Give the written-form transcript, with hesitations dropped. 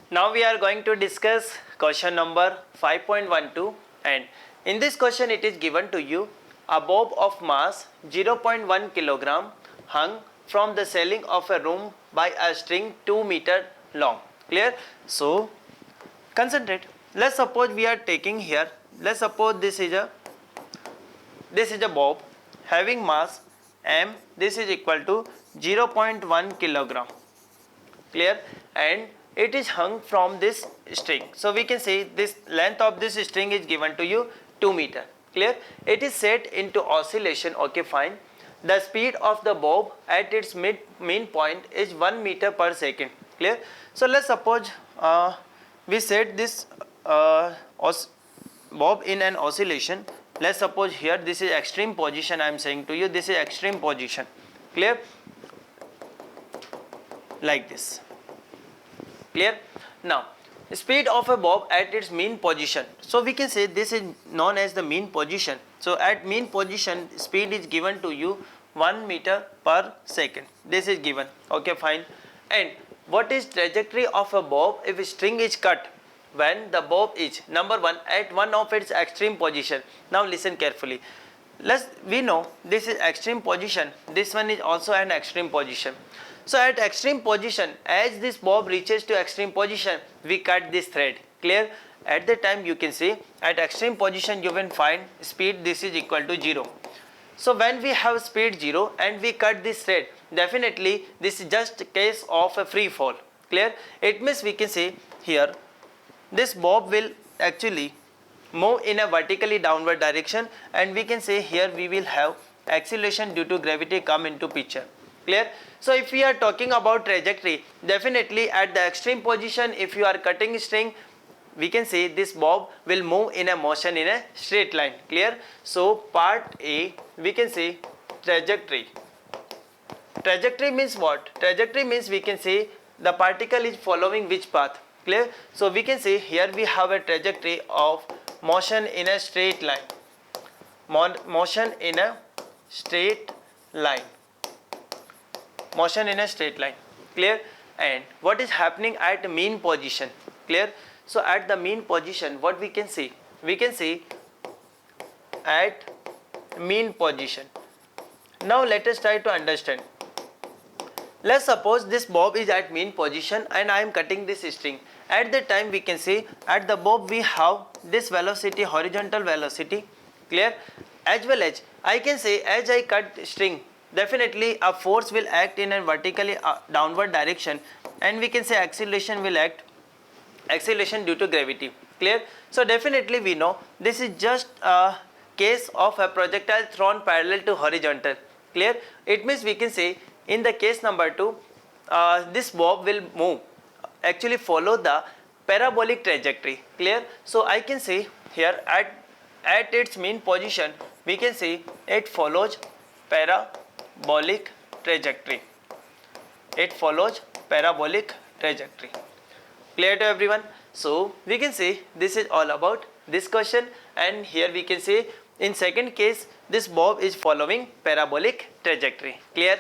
Now we are going to discuss question number 5.12, and in this question it is given to you a bob of mass 0.1 kilogram hung from the ceiling of a room by a string 2 meter long. Clear? So concentrate. Let's suppose we are taking here, let's suppose this is a bob having mass m, this is equal to 0.1 kilogram. Clear? And it is hung from this string. So we can say this length of this string is given to you 2 meter. Clear? It is set into oscillation. Okay, fine. The speed of the bob at its mean point is 1 meter per second. Clear? So let's suppose we set this bob in an oscillation. Let's suppose here this is extreme position. I am saying to you this is extreme position. Clear? Like this. Clear? Now speed of a bob at its mean position. So we can say this is known as the mean position. So at mean position speed is given to you 1 meter per second. This is given. Okay, fine. And what is trajectory of a bob if a string is cut when the bob is number 1 at one of its extreme position? Now listen carefully. We know this is extreme position. This one is also an extreme position. So at extreme position, as this bob reaches to extreme position, we cut this thread. Clear? At the time you can see at extreme position you will find speed this is equal to 0. So when we have speed 0 and we cut this thread, definitely this is just a case of a free fall. Clear? It means we can say here this bob will actually move in a vertically downward direction, and we can say here we will have acceleration due to gravity come into picture. Clear? So if we are talking about trajectory, definitely at the extreme position if you are cutting string, we can say this bob will move in a motion in a straight line. Clear? So part A, we can say trajectory. Trajectory means what? Trajectory means we can say the particle is following which path. Clear? So we can say here we have a trajectory of motion in a straight line. Motion in a straight line. Motion in a straight line. Clear? And what is happening at mean position? Clear? So at the mean position what we can say? We can say at mean position. Now let us try to understand. Let's suppose this bob is at mean position and I am cutting this string. At the time we can say at the bob we have this velocity, horizontal velocity. Clear? As well as I can say as I cut string, definitely a force will act in a vertically downward direction, and we can say acceleration will act, acceleration due to gravity. Clear? So definitely we know this is just a case of a projectile thrown parallel to horizontal. Clear? It means we can say in the case number 2 this bob will move, actually follow the parabolic trajectory. Clear? So I can say here at its mean position we can say it follows parabolic trajectory. It follows parabolic trajectory. Clear to everyone? So we can say this is all about this question, and here we can say in second case this bob is following parabolic trajectory. Clear?